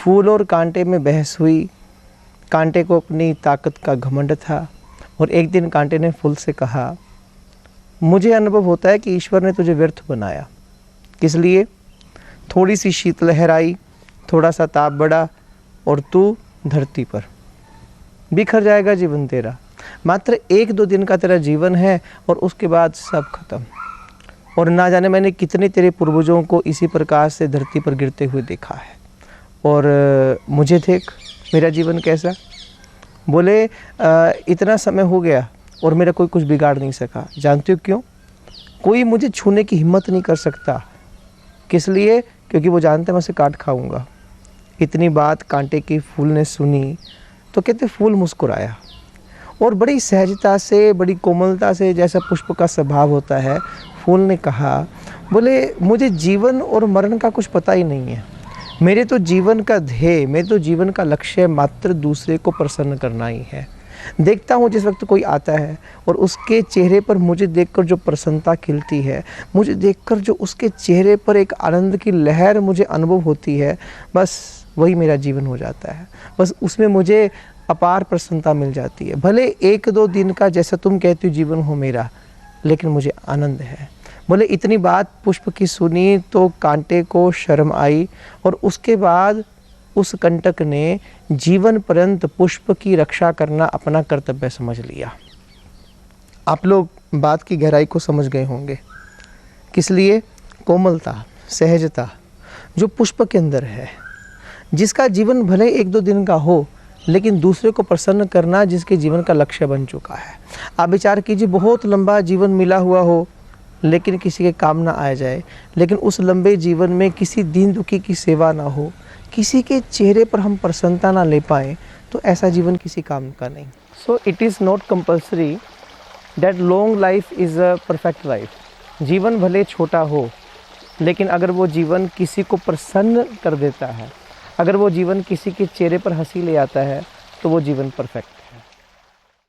फूल और कांटे में बहस हुई। कांटे को अपनी ताकत का घमंड था और एक दिन कांटे ने फूल से कहा, मुझे अनुभव होता है कि ईश्वर ने तुझे व्यर्थ बनाया। किस लिए? थोड़ी सी शीतलहर आई, थोड़ा सा ताप बढ़ा और तू धरती पर। बिखर जाएगा जीवन तेरा। मात्र 1-2 दिन का तेरा जीवन है और उसके बाद सब खत्म। और ना जाने मैंने कितने तेरे पूर्वजों को इसी प्रकार से धरती पर गिरते हुए देखा है। और मुझे देख, मेरा जीवन कैसा। बोले इतना समय हो गया और मेरा कोई कुछ बिगाड़ नहीं सका। जानते हो क्यों? कोई मुझे छूने की हिम्मत नहीं कर सकता। किस लिए? क्योंकि वो जानते मैं उसे काट खाऊंगा। इतनी बात कांटे के फूल ने सुनी तो कहते फूल मुस्कुराया और बड़ी सहजता से, बड़ी कोमलता से, जैसा पुष्प का स्वभाव होता है, फूल ने कहा, बोले मुझे जीवन और मरण का कुछ पता ही नहीं है। मेरे तो जीवन का ध्येय, मेरे तो जीवन का लक्ष्य मात्र दूसरे को प्रसन्न करना ही है। देखता हूँ जिस वक्त कोई आता है और उसके चेहरे पर मुझे देखकर जो प्रसन्नता खिलती है, मुझे देखकर जो उसके चेहरे पर एक आनंद की लहर मुझे अनुभव होती है, बस वही मेरा जीवन हो जाता है। बस उसमें मुझे अपार प्रसन्नता मिल जाती है। भले 1-2 दिन का, जैसा तुम कहती हो, जीवन हो मेरा, लेकिन मुझे आनंद है। बोले इतनी बात पुष्प की सुनी तो कांटे को शर्म आई और उसके बाद उस कंटक ने जीवन पर्यंत पुष्प की रक्षा करना अपना कर्तव्य समझ लिया। आप लोग बात की गहराई को समझ गए होंगे। किस लिए? कोमलता, सहजता जो पुष्प के अंदर है, जिसका जीवन भले 1-2 दिन का हो, लेकिन दूसरे को प्रसन्न करना जिसके जीवन का लक्ष्य बन चुका है। आप विचार कीजिए, बहुत लंबा जीवन मिला हुआ हो लेकिन किसी के काम ना आ जाए, लेकिन उस लंबे जीवन में किसी दीन दुखी की सेवा ना हो, किसी के चेहरे पर हम प्रसन्नता ना ले पाएँ, तो ऐसा जीवन किसी काम का नहीं। So it is not compulsory that long life is a perfect life. जीवन भले छोटा हो, लेकिन अगर वो जीवन किसी को प्रसन्न कर देता है, अगर वो जीवन किसी के चेहरे पर हंसी ले आता है, तो वो जीवन परफेक्ट है।